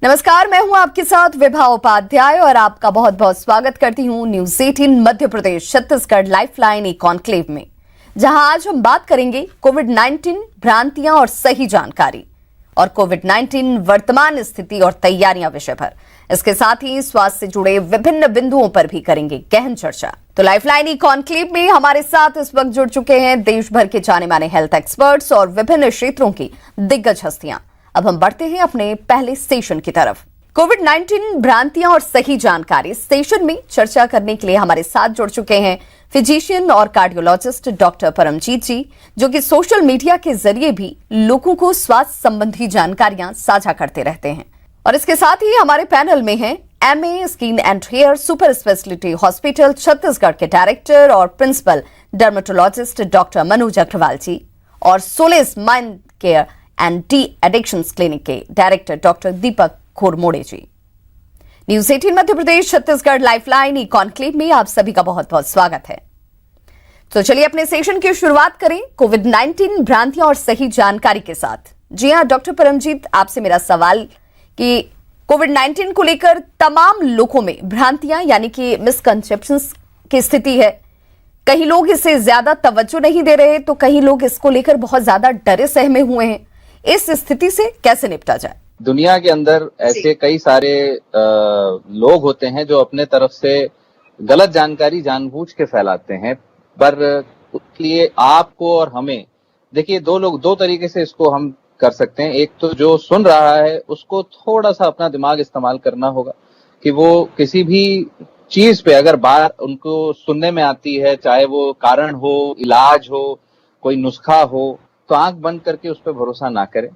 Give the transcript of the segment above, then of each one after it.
नमस्कार, मैं हूं आपके साथ विभा उपाध्याय और आपका बहुत बहुत स्वागत करती हूं news 18 Madhya Pradesh Chhattisgarh lifeline e conclave में, जहां आज हम बात करेंगे कोविड-19 भ्रांतियां और सही जानकारी और कोविड-19 वर्तमान स्थिति और तैयारियां विषय पर। इसके साथ ही स्वास्थ्य से जुड़े विभिन्न बिंदुओं पर भी करेंगे गहन चर्चा। तो लाइफलाइन ई कॉन्क्लेव में हमारे साथ इस वक्त जुड़ चुके हैं देश भर के जाने माने हेल्थ एक्सपर्ट्स और विभिन्न क्षेत्रों की दिग्गज हस्तियां। अब हम बढ़ते हैं अपने पहले सेशन की तरफ। कोविड-19 भ्रांतियां और सही जानकारी सेशन में चर्चा करने के लिए हमारे साथ जुड़ चुके हैं फिजिशियन और कार्डियोलॉजिस्ट डॉक्टर परमजीत जी, जो कि सोशल मीडिया के जरिए भी लोगों को स्वास्थ्य संबंधी जानकारियां साझा करते रहते हैं। और इसके साथ ही हमारे पैनल में हैं MA skin and hair super speciality hospital Chhattisgarh के डायरेक्टर और principal dermatologist doctor Manoj Agarwal ji और Solace mind care and de addictions clinic के director doctor Deepak Khormode ji. News 18 Madhya Pradesh Chhattisgarh lifeline e conclave में आप सभी का बहुत बहुत स्वागत है। तो चलिए अपने सेशन की शुरुआत करें कोविड-19 भ्रांतियां और सही जानकारी के साथ। जी हां डॉक्टर परमजीत, आपसे मेरा सवाल कि कोविड-19 को लेकर तमाम लोगों में भ्रांतियां यानी कि मिसकंसेप्शंस की स्थिति है। कई लोग इसे ज्यादा तवज्जो नहीं दे रहे, तो कई लोग इसको लेकर बहुत ज्यादा डरे सहमे हुए हैं। इस स्थिति से कैसे निपटा जाए? दुनिया के अंदर ऐसे कई सारे लोग होते हैं जो अपने तरफ से गलत जानकारी जानबूझ के फैलाते हैं, पर उसके लिए आपको और हमें देखिए दो तरीके से इसको हम कर सकते हैं। एक तो जो सुन रहा है उसको थोड़ा सा अपना दिमाग इस्तेमाल करना होगा कि वो किसी भी चीज पे अगर बात उनको सुनने में आती है, चाहे वो कारण हो, इलाज हो, कोई नुस्खा हो, तो आंख बंद करके उस पर भरोसा ना करें।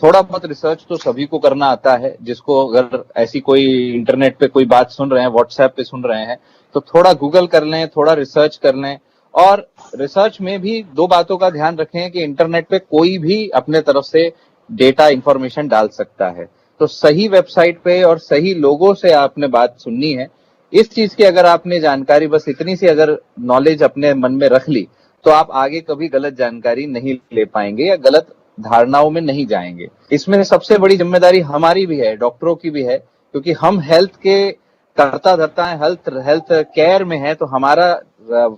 थोड़ा बहुत रिसर्च तो सभी को करना आता है। जिसको अगर ऐसी कोई इंटरनेट पे कोई बात सुन रहे हैं, व्हाट्सएप पे सुन रहे हैं, तो थोड़ा गूगल कर लें, थोड़ा रिसर्च कर लें। और रिसर्च में भी दो बातों का ध्यान रखें कि इंटरनेट पे कोई भी अपने तरफ से डेटा इंफॉर्मेशन डाल सकता है, तो सही वेबसाइट पे और सही लोगों से आपने बात सुननी है। इस चीज की अगर आपने जानकारी, बस इतनी सी अगर नॉलेज अपने मन में रख ली, तो आप आगे कभी गलत जानकारी नहीं ले पाएंगे या गलत धारणाओं में नहीं जाएंगे। इसमें सबसे बड़ी जिम्मेदारी हमारी भी है, डॉक्टरों की भी है, क्योंकि हम हेल्थ के करता धरता है, हेल्थ केयर में है, तो हमारा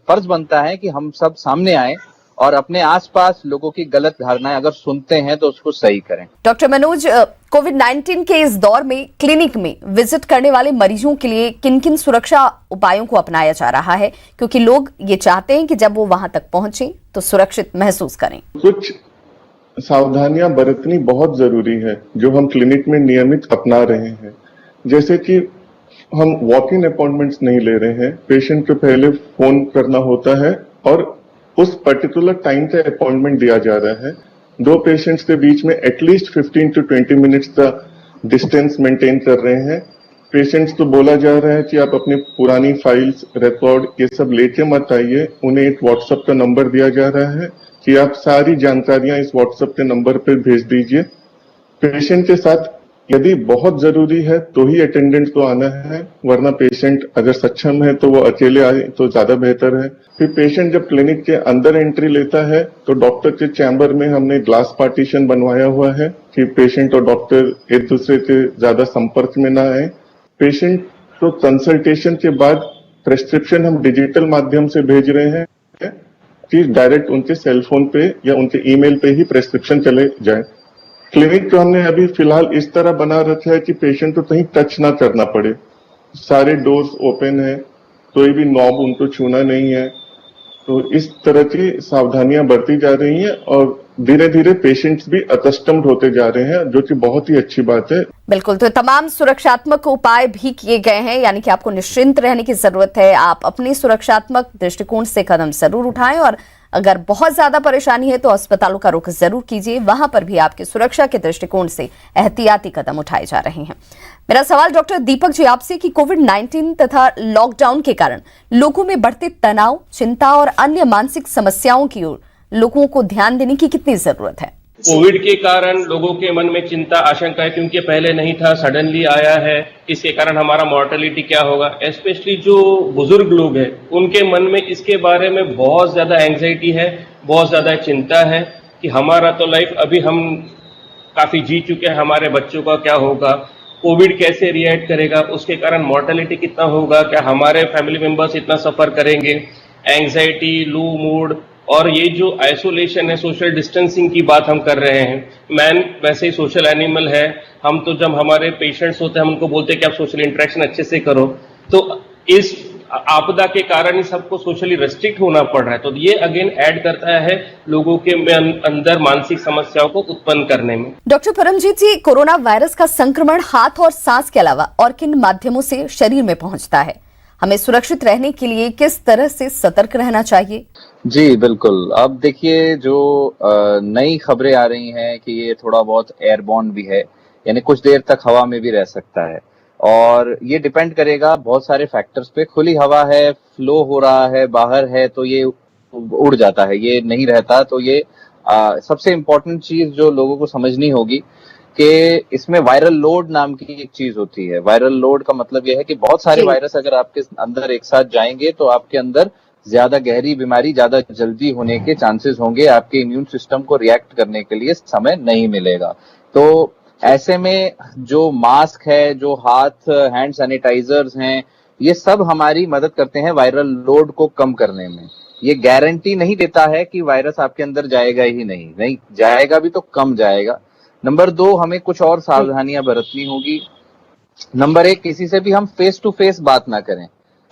फर्ज बनता है कि हम सब सामने आए और अपने आसपास लोगों की गलत धारणाएं अगर सुनते हैं तो उसको सही करें। डॉक्टर मनोज, कोविड-19 के इस दौर में क्लिनिक में विजिट करने वाले मरीजों के लिए किन किन सुरक्षा उपायों को अपनाया जा रहा है, क्योंकि लोग ये चाहते हैं कि जब वो वहां तक पहुंचे तो सुरक्षित महसूस करें? कुछ सावधानियां बरतनी बहुत जरूरी है जो हम क्लिनिक में नियमित अपना रहे हैं। जैसे कि हम वॉक इन अपॉइंटमेंट्स नहीं ले रहे हैं, पेशेंट को पहले फोन करना होता है और उस पर्टिकुलर टाइम पे अपॉइंटमेंट दिया जा रहा है। दो पेशेंट्स के बीच में एटलीस्ट 15 to 20 मिनट्स का डिस्टेंस मेंटेन कर रहे हैं। पेशेंट्स को बोला जा रहा है कि आप अपनी पुरानी फाइल्स, रिकॉर्ड ये सब लेके मत आइए। उन्हें एक व्हाट्सएप का नंबर दिया जा रहा है कि आप सारी जानकारियां इस व्हाट्सएप के नंबर पे भेज दीजिए। पेशेंट के साथ यदि बहुत जरूरी है तो ही अटेंडेंट को आना है, वरना पेशेंट अगर सक्षम है तो वो अकेले आए तो ज्यादा बेहतर है। फिर पेशेंट जब क्लिनिक के अंदर एंट्री लेता है तो डॉक्टर के चैम्बर में हमने ग्लास पार्टीशन बनवाया हुआ है कि पेशेंट और डॉक्टर एक दूसरे के ज्यादा संपर्क में ना आए। पेशेंट को कंसल्टेशन के बाद प्रेस्क्रिप्शन हम डिजिटल माध्यम से भेज रहे हैं कि डायरेक्ट उनके सेल फोन पे या उनके ईमेल पे ही प्रेस्क्रिप्शन चले जाए। क्लिनिक को हमने अभी फिलहाल इस तरह बना रखा है कि पेशेंट को कहीं टच ना करना पड़े। सारे डोर्स ओपन है, कोई भी नॉब उनको छूना नहीं है। तो इस तरह की सावधानियां बरती जा रही हैं और धीरे धीरे पेशेंट्स भी अकस्टम्ड होते जा रहे हैं, जो कि बहुत ही अच्छी बात है। बिल्कुल, तो तमाम सुरक्षात्मक उपाय भी किए गए हैं, यानी कि आपको निश्चिंत रहने की जरूरत है। आप अपनी सुरक्षात्मक दृष्टिकोण से कदम जरूर उठाएं और अगर बहुत ज्यादा परेशानी है तो अस्पतालों का रुख जरूर कीजिए, वहां पर भी आपकी सुरक्षा के दृष्टिकोण से एहतियाती कदम उठाए जा रहे हैं। मेरा सवाल डॉक्टर दीपक जी आपसे कि कोविड-19 तथा लॉकडाउन के कारण लोगों में बढ़ते तनाव, चिंता और अन्य मानसिक समस्याओं की ओर लोगों को ध्यान देने की कितनी जरूरत है? कोविड के कारण लोगों के मन में चिंता, आशंका है, क्योंकि पहले नहीं था, सडनली आया है, इसके कारण हमारा मॉर्टेलिटी क्या होगा। स्पेशली जो बुजुर्ग लोग हैं उनके मन में इसके बारे में बहुत ज्यादा एंग्जाइटी है, बहुत ज्यादा चिंता है कि हमारा तो लाइफ अभी हम काफी जी चुके हैं, हमारे बच्चों का क्या होगा। कोविड कैसे रिएक्ट करेगा, उसके कारण मॉर्टेलिटी कितना होगा, क्या हमारे फैमिली मेंबर्स इतना सफर करेंगे, एंग्जाइटी, लो मूड, और ये जो आइसोलेशन है, सोशल डिस्टेंसिंग की बात हम कर रहे हैं। मैन वैसे ही सोशल एनिमल है, हम तो जब हमारे पेशेंट्स होते हैं हम उनको बोलते हैं कि आप सोशल इंटरेक्शन अच्छे से करो, तो इस आपदा के कारण ही सबको सोशली रेस्ट्रिक्ट होना पड़ रहा है, तो ये अगेन ऐड करता है लोगों के अंदर मानसिक समस्याओं को उत्पन्न करने में। डॉक्टर परमजीत जी, कोरोना वायरस का संक्रमण हाथ और सांस के अलावा और किन माध्यमों से शरीर में पहुंचता है? हमें सुरक्षित रहने के लिए किस तरह से सतर्क रहना चाहिए? जी बिल्कुल। अब देखिए, जो नई खबरें आ रही हैं कि ये थोड़ा बहुत एयरबॉर्न भी है, यानी कुछ देर तक हवा में भी रह सकता है, और ये डिपेंड करेगा बहुत सारे फैक्टर्स पे। खुली हवा है, फ्लो हो रहा है, बाहर है, तो ये उड़ जाता है, ये नहीं रहता। तो ये सबसे इम्पोर्टेंट चीज जो लोगों को समझनी होगी कि इसमें वायरल लोड नाम की एक चीज होती है। वायरल लोड का मतलब यह है कि बहुत सारे वायरस अगर आपके अंदर एक साथ जाएंगे तो आपके अंदर ज्यादा गहरी बीमारी ज्यादा जल्दी होने के चांसेस होंगे, आपके इम्यून सिस्टम को रिएक्ट करने के लिए समय नहीं मिलेगा। तो ऐसे में जो मास्क है, जो हाथ हैंड सैनिटाइजर्स हैं, ये सब हमारी मदद करते हैं वायरल लोड को कम करने में। ये गारंटी नहीं देता है कि वायरस आपके अंदर जाएगा ही नहीं जाएगा भी तो कम जाएगा। नंबर 2, हमें कुछ और सावधानियां बरतनी होगी। नंबर 1, किसी से भी हम फेस टू फेस बात ना करें।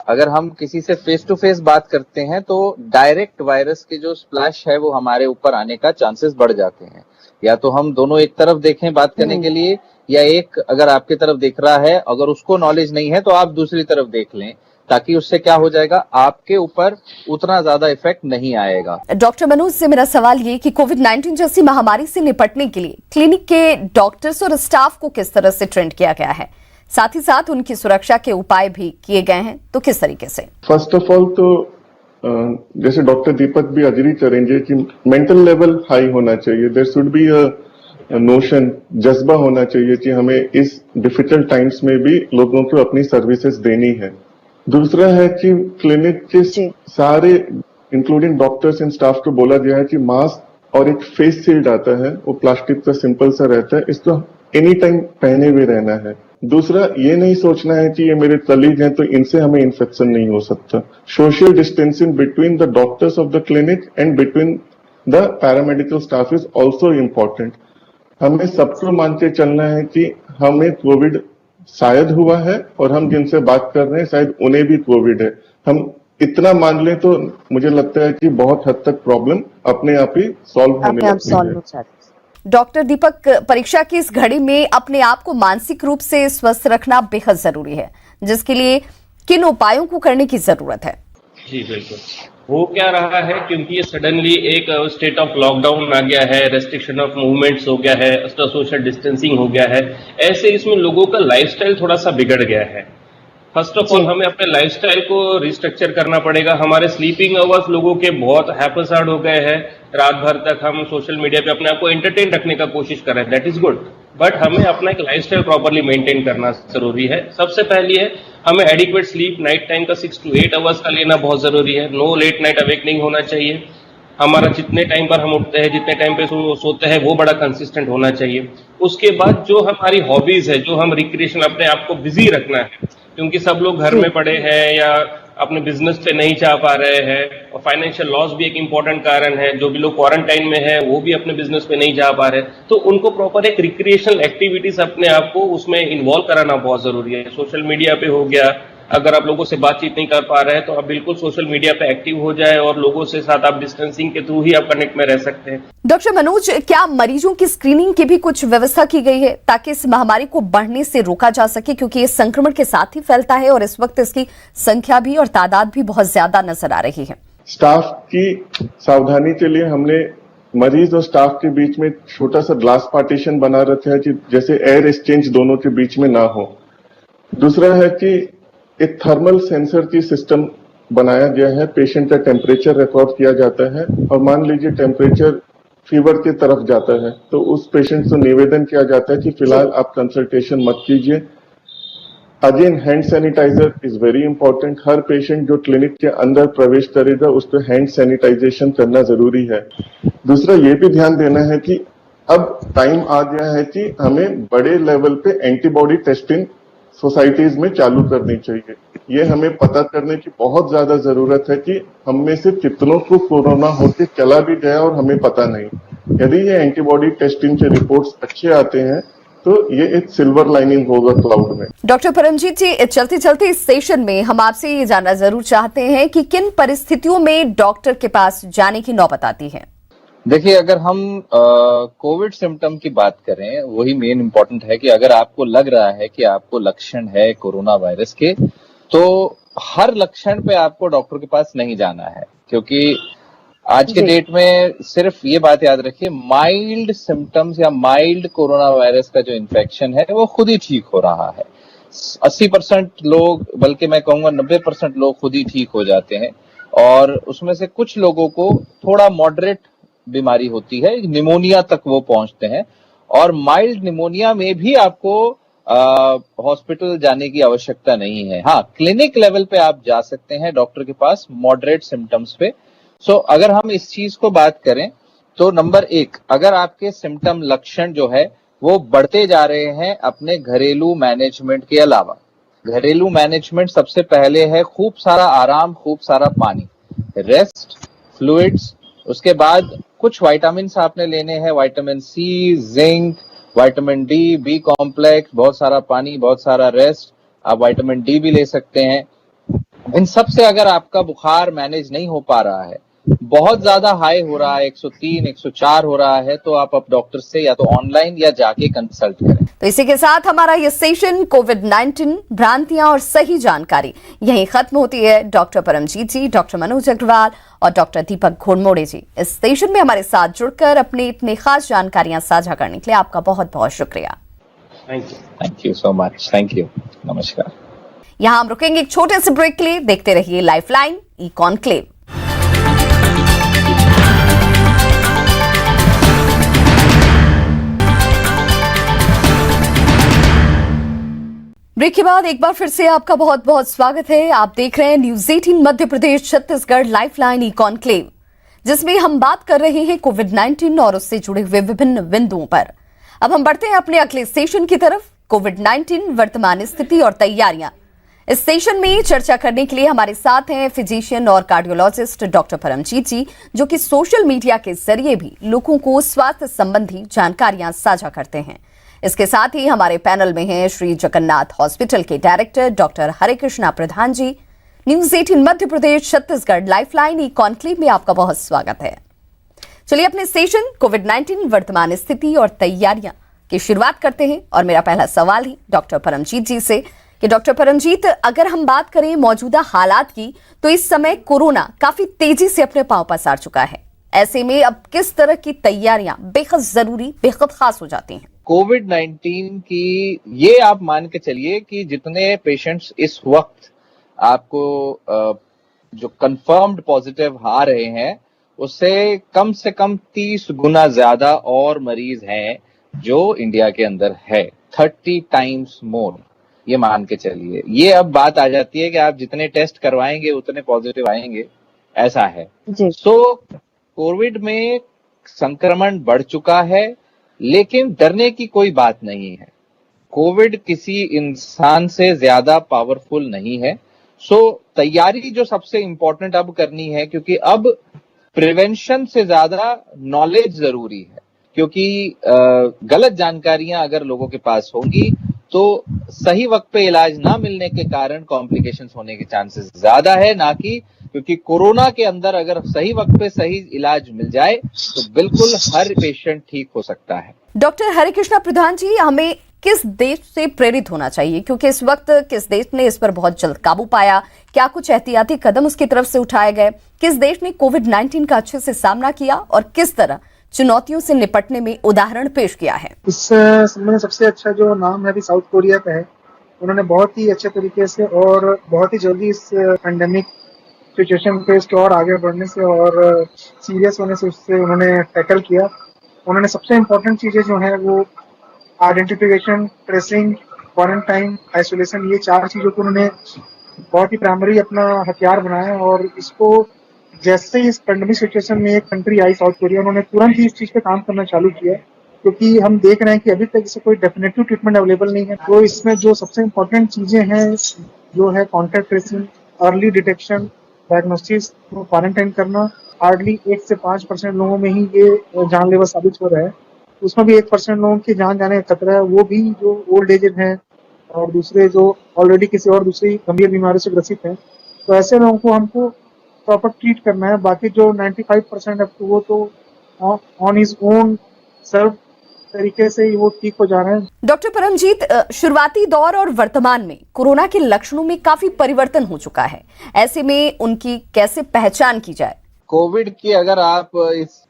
अगर हम किसी से फेस टू फेस बात करते हैं तो डायरेक्ट वायरस के जो स्प्लैश है वो हमारे ऊपर आने का चांसेस बढ़ जाते हैं। या तो हम दोनों एक तरफ देखें बात करने के लिए, या एक अगर आपके तरफ देख रहा है, अगर उसको नॉलेज नहीं है तो आप दूसरी तरफ देख लें, ताकि उससे क्या हो जाएगा, आपके ऊपर उतना ज्यादा इफेक्ट नहीं आएगा। डॉक्टर मनोज से मेरा सवाल ये कि कोविड-19 जैसी महामारी से निपटने के लिए क्लिनिक के डॉक्टर्स और स्टाफ को किस तरह से ट्रेंड किया गया है, साथ ही साथ उनकी सुरक्षा के उपाय भी किए गए हैं, तो किस तरीके से? फर्स्ट ऑफ ऑल तो जैसे डॉक्टर दीपक भी अग्री करेंगे कि मेंटल लेवल हाई होना चाहिए। There should be a notion, जज्बा होना चाहिए कि हमें इस डिफिकल्ट टाइम्स में भी लोगों को अपनी सर्विसेज देनी है। दूसरा है कि क्लिनिक के सारे इंक्लूडिंग डॉक्टर्स एंड स्टाफ को बोला गया है कि मास्क और एक फेस शील्ड आता है, वो प्लास्टिक का सिंपल सा रहता है, इसको एनी टाइम पहने हुए रहना है। दूसरा, ये नहीं सोचना है कि ये मेरे कलीग हैं तो इनसे हमें इन्फेक्शन नहीं हो सकता। Social distancing between the doctors of the clinic and between the paramedical staff is also important. हमें सबको मान के चलना है कि हमें कोविड शायद हुआ है और हम जिनसे बात कर रहे हैं शायद उन्हें भी कोविड है। हम इतना मान लें तो मुझे लगता है कि बहुत हद तक प्रॉब्लम अपने आप ही सॉल्व होने लगती है। डॉक्टर दीपक, परीक्षा की इस घड़ी में अपने आप को मानसिक रूप से स्वस्थ रखना बेहद जरूरी है, जिसके लिए किन उपायों को करने की जरूरत है? जी बिल्कुल। हो क्या रहा है, क्योंकि ये सडनली एक स्टेट ऑफ लॉकडाउन आ गया है, रेस्ट्रिक्शन ऑफ मूवमेंट्स हो गया है, सोशल डिस्टेंसिंग हो गया है, ऐसे इसमें लोगों का लाइफस्टाइल थोड़ा सा बिगड़ गया है। फर्स्ट ऑफ ऑल हमें अपने लाइफस्टाइल को रिस्ट्रक्चर करना पड़ेगा। हमारे स्लीपिंग आवर्स लोगों के बहुत हैपसार्ड हो गए हैं। रात भर तक हम सोशल मीडिया पे अपने आप को एंटरटेन रखने का कोशिश कर रहे हैं, दैट इज गुड, बट हमें अपना एक लाइफस्टाइल प्रॉपर्ली मेंटेन करना जरूरी है। सबसे पहली है हमें एडिक्वेट स्लीप नाइट टाइम का 6 to 8 आवर्स का लेना बहुत जरूरी है। नो लेट नाइट अवेकनिंग होना चाहिए। हमारा जितने टाइम पर हम उठते हैं, जितने टाइम पे सोते हैं, वो बड़ा कंसिस्टेंट होना चाहिए। उसके बाद जो हमारी हॉबीज है, जो हम रिक्रिएशन, अपने आप को बिजी रखना है, क्योंकि सब लोग घर में पड़े हैं या अपने बिजनेस पे नहीं जा पा रहे हैं, और फाइनेंशियल लॉस भी एक इंपॉर्टेंट कारण है। जो भी लोग क्वारंटाइन में है वो भी अपने बिजनेस पे नहीं जा पा रहे, तो उनको प्रॉपर एक रिक्रिएशनल एक्टिविटीज अपने आप को उसमें इन्वॉल्व कराना बहुत जरूरी है। सोशल मीडिया पे हो गया, अगर आप लोगों से बातचीत नहीं कर पा रहे हैं तो आप बिल्कुल सोशल मीडिया पे एक्टिव हो जाए, और लोगों से साथ आप डिस्टेंसिंग के थ्रू ही आप कनेक्ट में रह सकते हैं। डॉक्टर मनोज, क्या मरीजों की स्क्रीनिंग की भी कुछ व्यवस्था की गई है ताकि इस महामारी को बढ़ने से रोका जा सके, क्योंकि ये संक्रमण के साथ ही फैलता है और इस वक्त इसकी संख्या भी और तादाद भी बहुत ज्यादा नजर आ रही है? स्टाफ की सावधानी के लिए हमने मरीज और स्टाफ के बीच में छोटा सा ग्लास पार्टीशन बना रखा है कि जैसे एयर एक्सचेंज दोनों के बीच में ना हो। दूसरा है कि एक थर्मल सेंसर की सिस्टम बनाया गया है, पेशेंट का टेम्परेचर रिकॉर्ड किया जाता है, और मान लीजिए टेम्परेचर फीवर की तरफ जाता है तो उस पेशेंट से निवेदन किया जाता है कि फिलहाल आप कंसल्टेशन मत कीजिए। Again hand sanitizer is very important. हर पेशेंट जो क्लिनिक के अंदर प्रवेश करेगा उसको हैंड सैनिटाइजेशन करना जरूरी है। दूसरा ये भी ध्यान देना है कि अब टाइम आ गया है कि हमें बड़े लेवल पे एंटीबॉडी टेस्टिंग सोसाइटीज में चालू करनी चाहिए। ये हमें पता करने की बहुत ज्यादा जरूरत है कि हम में से कितनों को कोरोना होके चला भी गया और हमें पता नहीं। यदि ये एंटीबॉडी टेस्टिंग के रिपोर्ट्स अच्छे आते हैं तो ये एक सिल्वर लाइनिंग होगा क्लाउड में। डॉक्टर परमजीत जी, चलते चलते इस सेशन में हम आपसे ये जानना जरूर चाहते हैं कि किन परिस्थितियों में डॉक्टर के पास जाने की नौबत आती है। देखिए, अगर हम कोविड सिम्टम की बात करें, वही मेन इंपॉर्टेंट है कि अगर आपको लग रहा है कि आपको लक्षण है कोरोना वायरस के, तो हर लक्षण पे आपको डॉक्टर के पास नहीं जाना है, क्योंकि आज के डेट में सिर्फ ये बात याद रखिए, माइल्ड सिम्टम्स या माइल्ड कोरोना वायरस का जो इन्फेक्शन है वो खुद ही ठीक हो रहा है। 80% लोग, बल्कि मैं कहूंगा 90% लोग खुद ही ठीक हो जाते हैं, और उसमें से कुछ लोगों को थोड़ा मॉडरेट बीमारी होती है, निमोनिया तक वो पहुंचते हैं, और माइल्ड निमोनिया में भी आपको हॉस्पिटल जाने की आवश्यकता नहीं है। हाँ, क्लिनिक लेवल पे आप जा सकते हैं डॉक्टर के पास मॉडरेट सिम्टम्स पे। सो अगर हम इस चीज को बात करें तो नंबर 1, अगर आपके सिम्टम लक्षण जो है वो बढ़ते जा रहे हैं अपने घरेलू मैनेजमेंट के अलावा, घरेलू मैनेजमेंट सबसे पहले है खूब सारा आराम, खूब सारा पानी, रेस्ट, फ्लूइड्स, उसके बाद कुछ विटामिन आपने लेने हैं, vitamin C, zinc, vitamin D, B complex, बहुत सारा पानी, बहुत सारा रेस्ट, आप विटामिन डी भी ले सकते हैं। इन सब से अगर आपका बुखार मैनेज नहीं हो पा रहा है, बहुत ज्यादा हाई हो रहा है, 103, 104 हो रहा है, तो आप अब डॉक्टर से या तो ऑनलाइन या जाके कंसल्ट करें। तो इसी के साथ हमारा ये सेशन कोविड-19 भ्रांतियां और सही जानकारी यहीं खत्म होती है। डॉक्टर परमजीत जी, डॉक्टर मनोज अग्रवाल और डॉक्टर दीपक घोड़मोड़े जी, इस सेशन में हमारे साथ जुड़कर अपनी इतनी खास जानकारियां साझा करने के लिए आपका बहुत बहुत शुक्रिया। Thank you so much. Thank you. नमस्कार। यहां हम रुकेंगे एक छोटे से ब्रेक के लिए। देखते रहिए लाइफलाइन ई कॉन्क्लेव। ब्रेक के बाद एक बार फिर से आपका बहुत बहुत स्वागत है। आप देख रहे हैं news 18 Madhya Pradesh Chhattisgarh lifeline e conclave, जिसमें हम बात कर रहे हैं कोविड-19 और उससे जुड़े हुए विभिन्न बिंदुओं पर। अब हम बढ़ते हैं अपने अगले सेशन की तरफ, कोविड-19 वर्तमान स्थिति और तैयारियां। इस सेशन में चर्चा करने के लिए हमारे साथ हैं फिजिशियन और कार्डियोलॉजिस्ट डॉक्टर परमजीत जी, जो कि सोशल मीडिया के जरिए भी लोगों को स्वास्थ्य संबंधी जानकारियां साझा करते हैं। इसके साथ ही हमारे पैनल में हैं श्री जगन्नाथ हॉस्पिटल के डायरेक्टर डॉक्टर हरे कृष्णा प्रधान जी। News 18 Madhya Pradesh Chhattisgarh lifeline e conclave में आपका बहुत स्वागत है। चलिए अपने सेशन कोविड-19 वर्तमान स्थिति और तैयारियां की शुरुआत करते हैं, और मेरा पहला सवाल ही डॉक्टर परमजीत जी से कि डॉक्टर परमजीत, अगर हम बात करें मौजूदा हालात की, तो इस समय कोरोना काफी तेजी से अपने पांव पसार चुका है। ऐसे में अब किस तरह की तैयारियां बेहद जरूरी, बेहद खास हो जाती हैं? कोविड-19 की ये आप मान के चलिए कि जितने पेशेंट्स इस वक्त आपको जो कंफर्म्ड पॉजिटिव आ रहे हैं, उससे कम से कम 30 गुना ज्यादा और मरीज हैं जो इंडिया के अंदर है, 30 टाइम्स मोर, ये मान के चलिए। ये अब बात आ जाती है कि आप जितने टेस्ट करवाएंगे उतने पॉजिटिव आएंगे, ऐसा है। सो कोविड में संक्रमण बढ़ चुका है, लेकिन डरने की कोई बात नहीं है। कोविड किसी इंसान से ज्यादा पावरफुल नहीं है। सो तैयारी जो सबसे इंपॉर्टेंट अब करनी है, क्योंकि अब प्रिवेंशन से ज्यादा नॉलेज जरूरी है, क्योंकि गलत जानकारियां अगर लोगों के पास होंगी तो सही वक्त पे इलाज ना मिलने के कारण कॉम्प्लिकेशंस होने के चांसेस ज्यादा है, ना कि क्योंकि कोरोना के अंदर अगर सही वक्त पे सही इलाज मिल जाए तो बिल्कुल हर पेशेंट ठीक हो सकता है। डॉक्टर हरे कृष्णा प्रधान जी, हमें किस देश से प्रेरित होना चाहिए, क्योंकि इस वक्त किस देश ने इस पर बहुत जल्द काबू पाया, क्या कुछ एहतियाती कदम उसकी तरफ से उठाए गए, किस देश ने कोविड-19 का अच्छे से सामना किया और किस तरह चुनौतियों से निपटने में उदाहरण पेश किया है? इस संबंध में सबसे अच्छा जो नाम है अभी साउथ कोरिया का है। उन्होंने बहुत ही अच्छे तरीके से और बहुत ही जल्दी इस पेंडेमिक सिचुएशन पे इसके और आगे बढ़ने से और सीरियस होने से उससे उन्होंने टैकल किया। उन्होंने सबसे इम्पोर्टेंट चीजें जो है वो आइडेंटिफिकेशन, ट्रेसिंग, क्वारंटाइन, आइसोलेशन, ये 4 चीजों को उन्होंने बहुत ही प्राइमरी अपना हथियार बनाया। और इसको जैसे इस पेंडेमिक सिचुएशन में एक कंट्री आई साउथ कोरिया, उन्होंने तुरंत ही इस चीज पे काम करना चालू किया क्योंकि हम देख रहे हैं कि अभी तक इसे कोई डेफिनेटिव ट्रीटमेंट अवेलेबल नहीं है। तो इसमें जो सबसे इम्पोर्टेंट चीजें हैं जो है contact tracing, early detection, diagnosis को क्वारंटाइन करना। हार्डली 1 से 5% लोगों में ही ये जानलेवा साबित हो रहा है। उसमें भी 1% लोगों की जान जाने का खतरा है, वो भी जो ओल्ड एज हैं और दूसरे जो ऑलरेडी किसी और दूसरी गंभीर बीमारी से ग्रसित हैं। तो ऐसे लोगों को हमको प्रॉपर ट्रीट करना है। बाकी जो 95% है वो तो ऑन हिज ओन सेल्फ तरीके से ही वो ठीक हो जा रहे हैं। डॉक्टर परमजीत, शुरुआती दौर और वर्तमान में कोरोना के लक्षणों में काफी परिवर्तन हो चुका है, ऐसे में उनकी कैसे पहचान की जाए? कोविड की अगर आप इस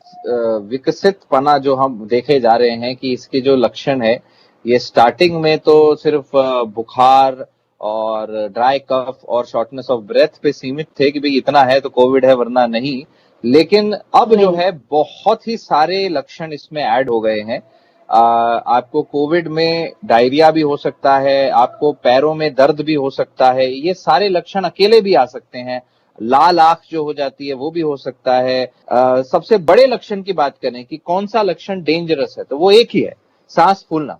विकसित पना जो हम देखे जा रहे हैं कि इसके जो लक्षण है, ये स्टार्टिंग में तो सिर्फ बुखार और ड्राई कफ और शॉर्टनेस ऑफ ब्रेथ पे सीमित थे कि भाई इतना है तो कोविड है वरना नहीं। लेकिन अब जो है बहुत ही सारे लक्षण इसमें ऐड हो गए हैं। आपको कोविड में डायरिया भी हो सकता है, आपको पैरों में दर्द भी हो सकता है, ये सारे लक्षण अकेले भी आ सकते हैं। लाल आंख जो हो जाती है वो भी हो सकता है। सबसे बड़े लक्षण की बात करें कि कौन सा लक्षण डेंजरस है, तो वो एक ही है, सांस फूलना।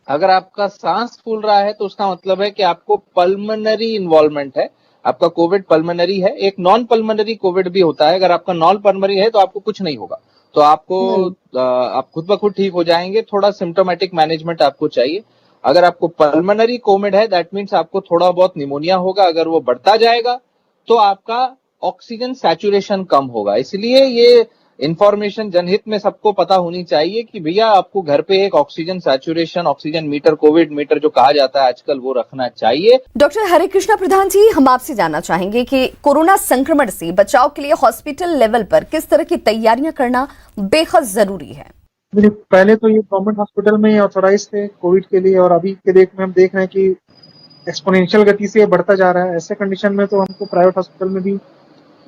अगर आपका सांस फूल रहा है तो उसका मतलब है कि आपको पल्मोनरी इन्वॉल्वमेंट है, आपका कोविड पल्मोनरी है। एक नॉन पल्मोनरी कोविड भी होता है, अगर आपका नॉन पल्मोनरी है तो आपको कुछ नहीं होगा, तो आपको आप खुद ब खुद ठीक हो जाएंगे। थोड़ा सिम्टोमेटिक मैनेजमेंट आपको चाहिए। अगर आपको पल्मोनरी कोविड है दैट मीन्स आपको थोड़ा बहुत निमोनिया होगा, अगर वो बढ़ता जाएगा तो आपका ऑक्सीजन सैचुरेशन कम होगा। इसलिए ये इंफॉर्मेशन जनहित में सबको पता होनी चाहिए कि भैया आपको घर पे एक oxygen saturation, oxygen meter, COVID meter जो कहा जाता है आजकल, वो रखना चाहिए। डॉक्टर हरे कृष्णा प्रधान जी, हम आपसे जानना चाहेंगे कि कोरोना संक्रमण से बचाव के लिए हॉस्पिटल लेवल पर किस तरह की तैयारियां करना बेहद जरूरी है? पहले तो ये गवर्नमेंट हॉस्पिटल में ऑथोराइज थे कोविड के लिए, और अभी के हम देख रहे हैं कि एक्सपोनेंशियल गति से बढ़ता जा रहा है। ऐसे कंडीशन में तो हमको प्राइवेट हॉस्पिटल में भी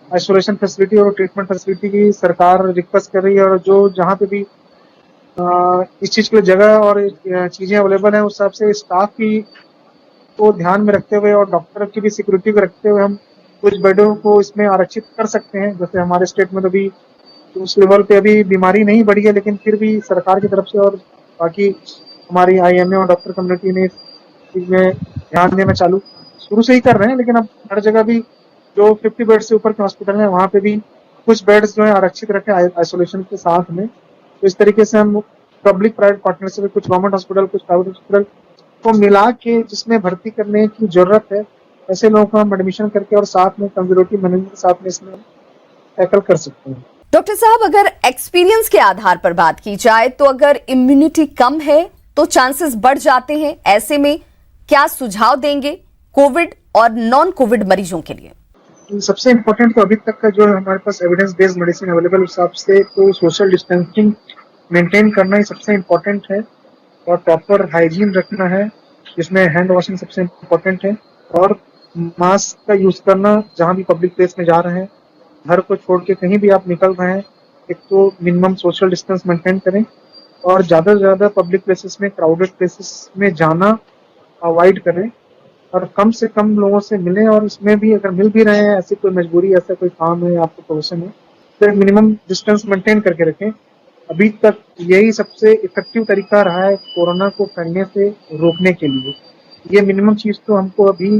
आइसोलेशन फैसिलिटी और ट्रीटमेंट फैसिलिटी की सरकार रिक्वेस्ट कर रही है, और जो जहाँ पे भी इस चीज के लिए जगह और चीजें अवेलेबल हैं उस हिसाब से स्टाफ की को ध्यान में रखते हुए और डॉक्टर की भी सिक्योरिटी को रखते हुए हम कुछ बेडों को इसमें आरक्षित कर सकते हैं। जैसे हमारे स्टेट में तो अभी उस लेवल पे अभी बीमारी नहीं बढ़ी है, लेकिन फिर भी सरकार की तरफ से और बाकी हमारी IMA और डॉक्टर कम्युनिटी ने इसमें ध्यान देना शुरू से ही कर रहे हैं। लेकिन अब हर जगह भी जो 50 बेड से ऊपर के हॉस्पिटल है वहाँ पे भी कुछ बेड्स जो है आरक्षित रखे आइसोलेशन के साथ में। तो इस तरीके से हम पब्लिक प्राइवेट पार्टनरशिप में कुछ गवर्नमेंट हॉस्पिटल, कुछ प्राइवेट हॉस्पिटल को मिला के जिसमें भर्ती करने की जरूरत है, ऐसे लोगों को हम एडमिशन करके और साथ में कंजर्वेटिव मैनेजमेंट के साथ में इसमें टैकल कर सकते हैं। डॉक्टर साहब, अगर एक्सपीरियंस के आधार पर बात की जाए तो अगर इम्यूनिटी कम है तो चांसेस बढ़ जाते हैं, ऐसे में क्या सुझाव देंगे कोविड और नॉन कोविड मरीजों के लिए? सबसे इम्पोर्टेंट तो अभी तक का जो हमारे पास एविडेंस बेस्ड मेडिसिन अवेलेबल उस हिसाब से तो सोशल डिस्टेंसिंग मेंटेन करना ही सबसे इम्पोर्टेंट है, और प्रॉपर हाइजीन रखना है जिसमें हैंड वॉशिंग सबसे इम्पोर्टेंट है, और मास्क का यूज करना जहाँ भी पब्लिक प्लेस में जा रहे हैं, घर को छोड़ के कहीं भी आप निकल रहे हैं, एक तो मिनिमम सोशल डिस्टेंस मेंटेन करें, और ज़्यादा से ज़्यादा पब्लिक प्लेसेस में, क्राउडेड प्लेसेस में जाना अवॉइड करें, और कम से कम लोगों से मिलें। और इसमें भी अगर मिल भी रहे हैं, ऐसी कोई मजबूरी, ऐसा कोई काम है, आपको प्रोफेशन है, तो मिनिमम डिस्टेंस मेंटेन करके रखें। अभी तक यही सबसे इफेक्टिव तरीका रहा है कोरोना को फैलने से रोकने के लिए। ये मिनिमम चीज़ तो हमको अभी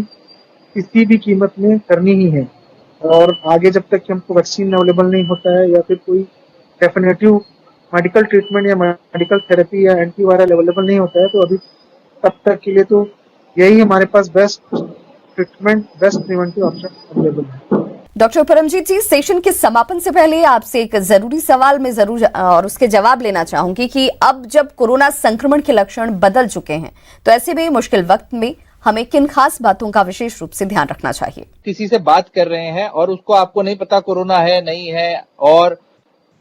किसी भी कीमत में करनी ही है, और आगे जब तक कि हमको वैक्सीन अवेलेबल नहीं होता है या फिर कोई डेफिनेटिव मेडिकल ट्रीटमेंट या मेडिकल थेरेपी या एंटीवायरल अवेलेबल नहीं होता है, तो अभी तब तक के लिए तो यही हमारे पास best treatment, best preventive option available है। डॉक्टर परमजीत जी, सेशन के समापन से पहले आपसे एक जरूरी सवाल में जरूर और उसके जवाब लेना चाहूंगी कि अब जब कोरोना संक्रमण के लक्षण बदल चुके हैं तो ऐसे में मुश्किल वक्त में हमें किन खास बातों का विशेष रूप से ध्यान रखना चाहिए? किसी से बात कर रहे हैं और उसको आपको नहीं पता कोरोना है नहीं है, और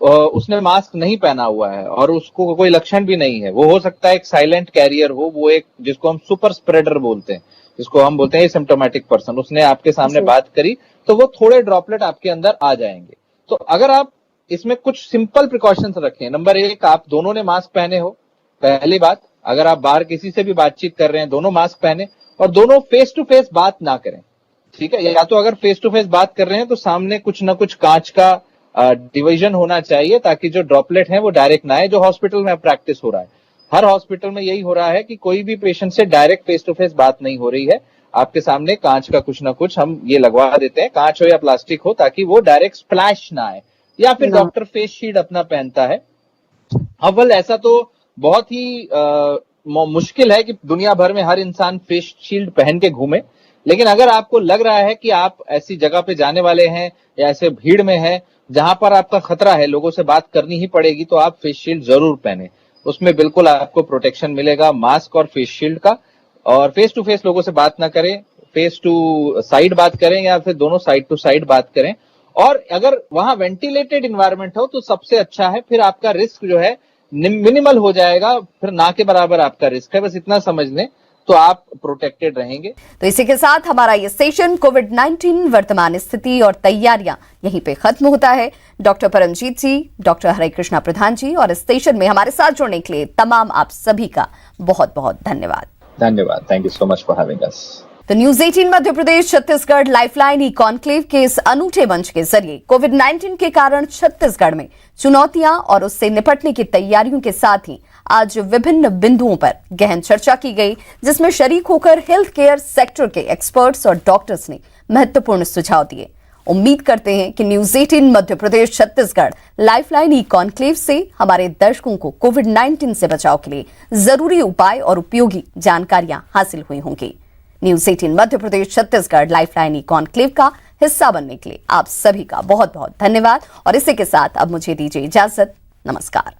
उसने मास्क नहीं पहना हुआ है और उसको कोई लक्षण भी नहीं है, वो हो सकता है एक साइलेंट कैरियर हो, वो एक जिसको हम सुपर स्प्रेडर बोलते हैं, जिसको हम बोलते हैं एसिम्प्टोमेटिक पर्सन। उसने आपके सामने बात करी तो वो थोड़े ड्रॉपलेट आपके अंदर आ जाएंगे। तो अगर आप इसमें कुछ सिंपल प्रिकॉशंस रखें, नंबर 1, आप दोनों ने मास्क पहने हो, पहली बात। अगर आप बाहर किसी से भी बातचीत कर रहे हैं, दोनों मास्क पहने, और दोनों फेस टू फेस बात ना करें, ठीक है? या तो अगर फेस टू फेस बात कर रहे हैं तो सामने कुछ ना कुछ कांच का डिवीजन होना चाहिए ताकि जो ड्रॉपलेट है वो डायरेक्ट ना आए, जो हॉस्पिटल में अब प्रैक्टिस हो रहा है। हर हॉस्पिटल में यही हो रहा है कि कोई भी पेशेंट से डायरेक्ट फेस टू फेस बात नहीं हो रही है। आपके सामने कांच का कुछ ना कुछ हम ये लगवा देते हैं, कांच हो या प्लास्टिक हो, ताकि वो डायरेक्ट स्प्लैश ना आए, या फिर डॉक्टर फेस शील्ड अपना पहनता है। अव्वल ऐसा तो बहुत ही मुश्किल है कि दुनिया भर में हर इंसान फेस शील्ड पहन के घूमे, लेकिन अगर आपको लग रहा है कि आप ऐसी जगह पे जाने वाले हैं या ऐसे भीड़ में हैं जहां पर आपका खतरा है, लोगों से बात करनी ही पड़ेगी, तो आप फेस शील्ड जरूर पहने। उसमें बिल्कुल आपको प्रोटेक्शन मिलेगा मास्क और फेस शील्ड का। और फेस टू फेस लोगों से बात ना करें, फेस टू साइड बात करें या फिर दोनों साइड टू साइड बात करें। और अगर वहां वेंटिलेटेड इन्वायरमेंट हो तो सबसे अच्छा है, फिर आपका रिस्क जो है मिनिमल हो जाएगा, फिर ना के बराबर आपका रिस्क है। बस इतना समझ लें तो आप प्रोटेक्टेड रहेंगे। तो इसी के साथ हमारा ये सेशन कोविड-19 वर्तमान स्थिति और तैयारियां यहीं पे खत्म होता है। डॉक्टर परमजीत जी, डॉक्टर हरे कृष्णा प्रधान जी और इस सेशन में हमारे साथ जुड़ने के लिए तमाम आप सभी का बहुत बहुत धन्यवाद। धन्यवाद, thank you so much for having us. तो news 18 Madhya Pradesh Chhattisgarh lifeline e conclave के इस अनूठे मंच के जरिए कोविड-19 के कारण छत्तीसगढ़ में चुनौतियां और उससे निपटने की तैयारियों के साथ ही आज विभिन्न बिंदुओं पर गहन चर्चा की गई, जिसमें शरीक होकर हेल्थ केयर सेक्टर के एक्सपर्ट्स और डॉक्टर्स ने महत्वपूर्ण सुझाव दिए। उम्मीद करते हैं कि news 18 Madhya Pradesh Chhattisgarh lifeline e conclave से हमारे दर्शकों को कोविड-19 से बचाव के लिए जरूरी उपाय और उपयोगी जानकारियां हासिल हुई होंगी। News 18 Madhya Pradesh Chhattisgarh lifeline e conclave का हिस्सा बनने के लिए आप सभी का बहुत बहुत धन्यवाद। और इसी के साथ अब मुझे दीजिए इजाजत। नमस्कार।